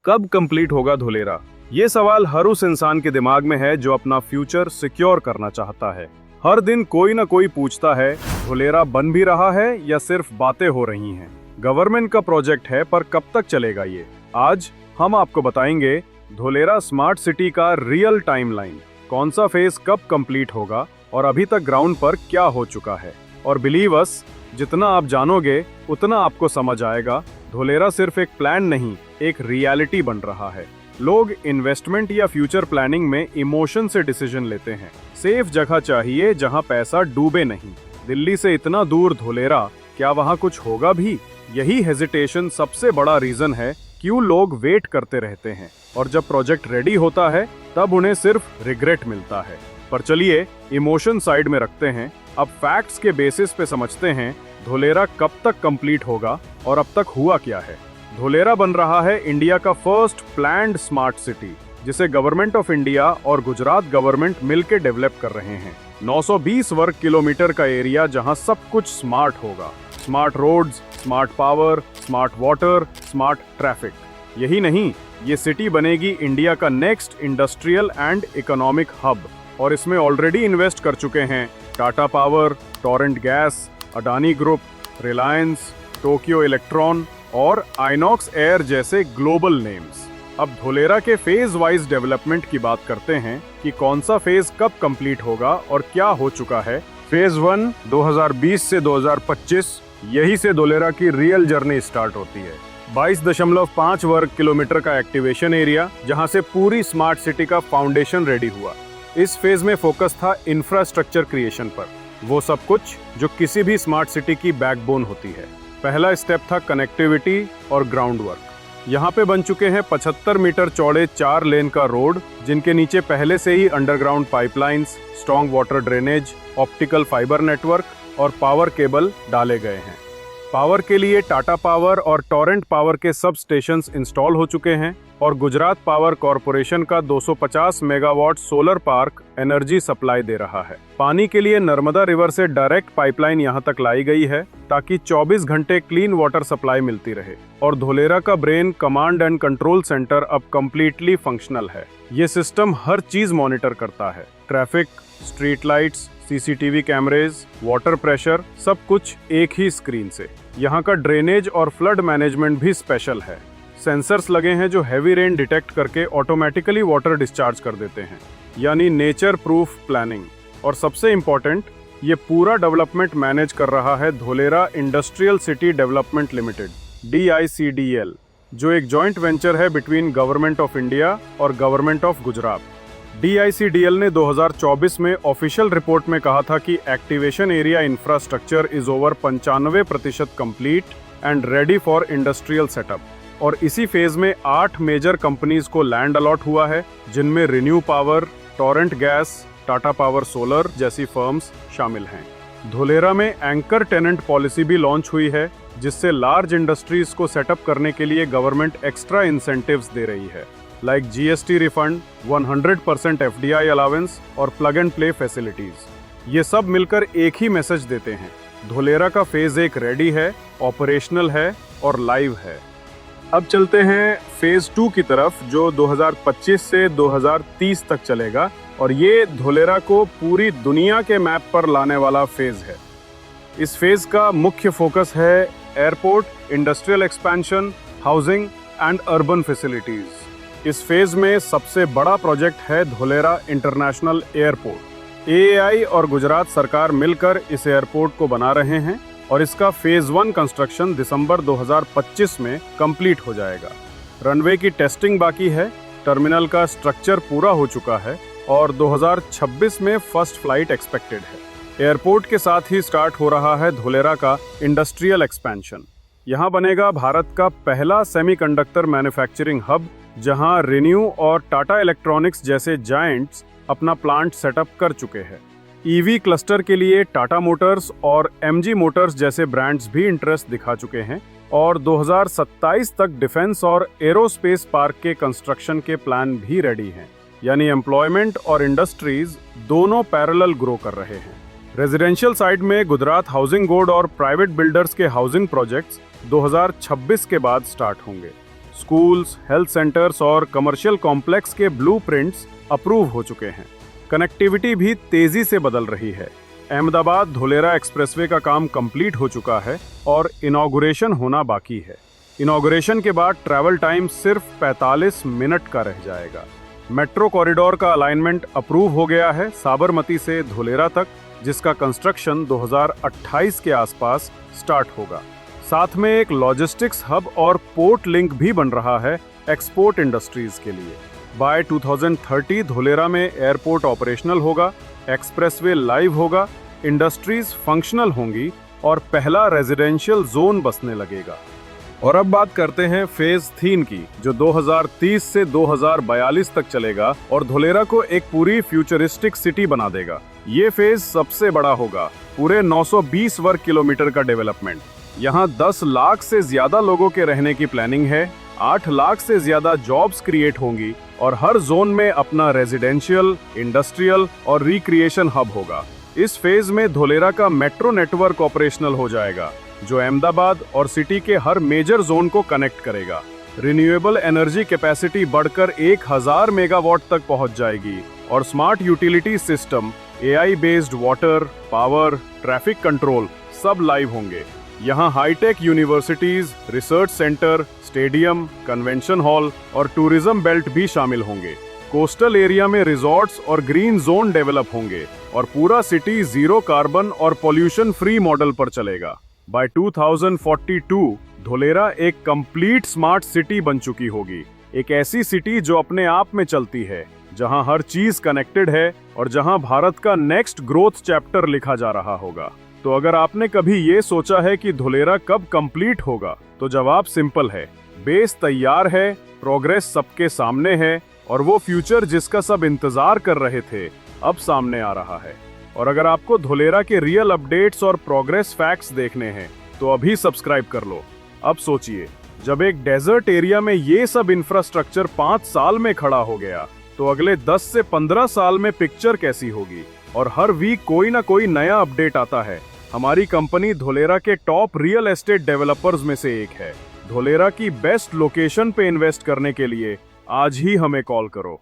कब कंप्लीट होगा धुलेरा? ये सवाल हर उस इंसान के दिमाग में है जो अपना फ्यूचर सिक्योर करना चाहता है। हर दिन कोई ना कोई पूछता है, धुलेरा बन भी रहा है या सिर्फ बातें हो रही हैं? गवर्नमेंट का प्रोजेक्ट है पर कब तक चलेगा ये? आज हम आपको बताएंगे धुलेरा स्मार्ट सिटी का रियल टाइमलाइन, कौन सा फेज कब कंप्लीट होगा और अभी तक ग्राउंड पर क्या हो चुका है। और बिलीव अस, जितना आप जानोगे उतना आपको समझ आएगा, धुलेरा सिर्फ एक प्लान नहीं, एक रियलिटी बन रहा है। लोग इन्वेस्टमेंट या फ्यूचर प्लानिंग में इमोशन से डिसीजन लेते हैं। सेफ जगह चाहिए जहां पैसा डूबे नहीं। दिल्ली से इतना दूर धुलेरा, क्या वहां कुछ होगा भी? यही हेजिटेशन सबसे बड़ा रीजन है क्यों लोग वेट करते रहते हैं, और जब प्रोजेक्ट रेडी होता है तब उन्हें सिर्फ रिग्रेट मिलता है। पर चलिए इमोशन साइड में रखते हैं, अब फैक्ट्स के बेसिस पे समझते हैं धुलेरा कब तक कंप्लीट होगा और अब तक हुआ क्या है। धुलेरा बन रहा है इंडिया का फर्स्ट प्लैन्ड स्मार्ट सिटी, जिसे गवर्नमेंट ऑफ इंडिया और गुजरात गवर्नमेंट मिलकर डेवलप कर रहे हैं। 920 वर्ग किलोमीटर का एरिया जहां सब कुछ स्मार्ट होगा। Smart roads, smart power, smart water, smart traffic. यही नहीं, ये सिटी बनेगी इंडिया का next industrial and economic hub, और इसमें ऑलरेडी इन्वेस्ट कर चुके हैं Tata power, Torrent gas, Adani group, Reliance, Tokyo Electron और आइनॉक्स एयर जैसे ग्लोबल नेम्स। अब धुलेरा के फेज वाइज डेवलपमेंट की बात करते हैं कि कौन सा फेज कब कंप्लीट होगा और क्या हो चुका है। फेज 1 2020 से 2025, यही से धुलेरा की रियल जर्नी स्टार्ट होती है। 22.5 वर्ग किलोमीटर का एक्टिवेशन एरिया, जहां से पूरी स्मार्ट सिटी का फाउंडेशन रेडी हुआ। इस फेज में फोकस था इंफ्रास्ट्रक्चर क्रिएशन पर, वो सब कुछ जो किसी भी स्मार्ट सिटी की बैकबोन होती है। पहला स्टेप था कनेक्टिविटी और ग्राउंड वर्क। यहाँ पे बन चुके हैं 75 मीटर चौड़े 4 लेन का रोड, जिनके नीचे पहले से ही underground pipelines, strong water drainage, optical fibre network और पावर केबल डाले गए हैं। पावर के लिए टाटा पावर और टोरेंट पावर के सब स्टेशंस इंस्टॉल हो चुके हैं, और गुजरात पावर कॉरपोरेशन का 250 megawatt solar park energy supply दे रहा है। पानी के लिए नर्मदा रिवर से डायरेक्ट पाइपलाइन यहां तक लाई गई है ताकि 24 घंटे क्लीन वाटर सप्लाई मिलती रहे। और धुलेरा का brain command and control centre अब कंप्लीटली फंक्शनल है। ये सिस्टम हर चीज मॉनिटर करता है, traffic, street lights, CCTV कैमरेज, water pressure, सब कुछ एक ही स्क्रीन से। यहाँ का ड्रेनेज और फ्लड मैनेजमेंट भी स्पेशल है। सेंसर्स लगे हैं जो हैवी रेन डिटेक्ट करके ऑटोमेटिकली वाटर डिस्चार्ज कर देते हैं, यानी नेचर प्रूफ प्लानिंग। और सबसे इम्पोर्टेंट, ये पूरा डेवलपमेंट मैनेज कर रहा है Dholera industrial city development limited DICDL, जो एक जॉइंट वेंचर है बिटवीन गवर्नमेंट ऑफ इंडिया और गवर्नमेंट ऑफ गुजरात। DICDL ने 2024 में ऑफिशियल रिपोर्ट में कहा था कि activation area infrastructure is over 95% complete and ready for industrial setup. और इसी फेज में 8 मेजर कंपनीज को लैंड अलॉट हुआ है, जिनमें renew power, Torrent gas, Tata power solar जैसी फर्म्स शामिल हैं। धुलेरा में एंकर टेनेंट पॉलिसी भी लॉन्च हुई है, जिससे लार्ज इंडस्ट्रीज को सेटअप करने के लिए गवर्नमेंट एक्स्ट्रा इंसेंटिव्स दे रही है, like GST refund, 100% FDI allowance और प्लग एंड प्ले फैसिलिटीज। ये सब मिलकर एक ही मैसेज देते हैं, धुलेरा का फेज 1 रेडी है, ऑपरेशनल है और लाइव है। अब चलते हैं फेज 2 की तरफ, जो 2025 से 2030 तक चलेगा, और ये धुलेरा को पूरी दुनिया के मैप पर लाने वाला फेज है। इस फेज का मुख्य फोकस है airport, industrial expansion, housing and urban facilities. इस फेज में सबसे बड़ा प्रोजेक्ट है धुलेरा इंटरनेशनल एयरपोर्ट। AAI और गुजरात सरकार मिलकर इस एयरपोर्ट को बना रहे हैं, और इसका फेज 1 कंस्ट्रक्शन दिसंबर 2025 में कंप्लीट हो जाएगा। रनवे की टेस्टिंग बाकी है, टर्मिनल का स्ट्रक्चर पूरा हो चुका है और 2026 में फर्स्ट फ्लाइट एक्सपेक्टेड है। एयरपोर्ट के साथ ही स्टार्ट हो रहा है धुलेरा का इंडस्ट्रियल एक्सपेंशन। यहाँ बनेगा भारत का पहला सेमीकंडक्टर मैन्युफैक्चरिंग हब, जहाँ रिन्यू और टाटा इलेक्ट्रॉनिक्स जैसे जायंट्स अपना प्लांट सेटअप कर चुके हैं। EV क्लस्टर के लिए टाटा मोटर्स और MG मोटर्स जैसे ब्रांड्स भी इंटरेस्ट दिखा चुके हैं, और 2027 तक डिफेंस और एरोस्पेस पार्क के कंस्ट्रक्शन के प्लान भी रेडी हैं। यानी एम्प्लॉयमेंट और इंडस्ट्रीज दोनों पैरेलल ग्रो कर रहे हैं। रेजिडेंशियल साइड में गुजरात हाउसिंग बोर्ड और प्राइवेट बिल्डर्स के हाउसिंग प्रोजेक्ट्स 2026 के बाद स्टार्ट होंगे। स्कूल्स, हेल्थ सेंटर्स और कमर्शियल कॉम्प्लेक्स के ब्लूप्रिंट्स अप्रूव हो चुके हैं। कनेक्टिविटी भी तेजी से बदल रही है। अहमदाबाद धुलेरा एक्सप्रेसवे का काम कंप्लीट हो चुका है और इनॉग्रेशन होना बाकी है। इनॉग्रेशन के बाद ट्रैवल टाइम सिर्फ 45 मिनट का रह जाएगा। मेट्रो कॉरिडोर का अलाइनमेंट अप्रूव हो गया है साबरमती से धुलेरा तक, जिसका कंस्ट्रक्शन 2028 के आसपास स्टार्ट होगा। साथ में एक लॉजिस्टिक्स हब और पोर्ट लिंक भी बन रहा है एक्सपोर्ट इंडस्ट्रीज के लिए। बाय 2030 धुलेरा में एयरपोर्ट ऑपरेशनल होगा, एक्सप्रेसवे लाइव होगा, इंडस्ट्रीज फंक्शनल होंगी और पहला रेजिडेंशियल जोन बसने लगेगा। और अब बात करते हैं फेज 3 की, जो 2030 से 2042 तक चलेगा और धुलेरा को एक पूरी फ्यूचरिस्टिक सिटी बना देगा। ये फेज सबसे बड़ा होगा, पूरे 920 वर्ग किलोमीटर का डेवलपमेंट। यहाँ 10 लाख से ज्यादा लोगों के रहने की प्लानिंग है, 8 लाख से ज्यादा जॉब्स क्रिएट होंगी और हर जोन में अपना रेजिडेंशियल, इंडस्ट्रियल और रिक्रिएशन हब होगा। इस फेज में धुलेरा का मेट्रो नेटवर्क ऑपरेशनल हो जाएगा, जो अहमदाबाद और सिटी के हर मेजर जोन को कनेक्ट करेगा। रिन्यूएबल एनर्जी कैपेसिटी बढ़कर 1000 मेगावाट तक पहुंच जाएगी और smart utility system, AI based water, power, traffic control सब लाइव होंगे। यहाँ hitech universities, research center, stadium, convention hall और टूरिज्म बेल्ट भी शामिल होंगे। कोस्टल एरिया में रिजॉर्ट्स और ग्रीन जोन डेवलप होंगे और पूरा सिटी जीरो कार्बन और पॉल्यूशन फ्री मॉडल पर चलेगा। बाय 2042 धुलेरा एक कंप्लीट स्मार्ट सिटी बन चुकी होगी, एक ऐसी सिटी जो अपने आप में चलती है, जहां हर चीज कनेक्टेड है और जहां भारत का नेक्स्ट ग्रोथ चैप्टर लिखा जा रहा होगा। तो अगर आपने कभी ये सोचा है कि धुलेरा कब कंप्लीट होगा, तो जवाब सिंपल है, बेस तैयार है, प्रोग्रेस सबके सामने है और वो फ्यूचर जिसका सब इंतजार कर रहे थे अब सामने आ रहा है। और अगर आपको धुलेरा के रियल अपडेट्स और प्रोग्रेस फैक्ट्स देखने हैं तो अभी सब्सक्राइब कर लो। अब सोचिए, जब एक डेजर्ट एरिया में ये सब इंफ्रास्ट्रक्चर 5 साल में खड़ा हो गया, तो अगले 10 से 15 साल में पिक्चर कैसी होगी। और हर वीक कोई ना कोई नया अपडेट आता है। हमारी कंपनी धुलेरा के टॉप रियल एस्टेट डेवलपर्स में से एक है। धुलेरा की बेस्ट लोकेशन पे इन्वेस्ट करने के लिए आज ही हमें कॉल करो।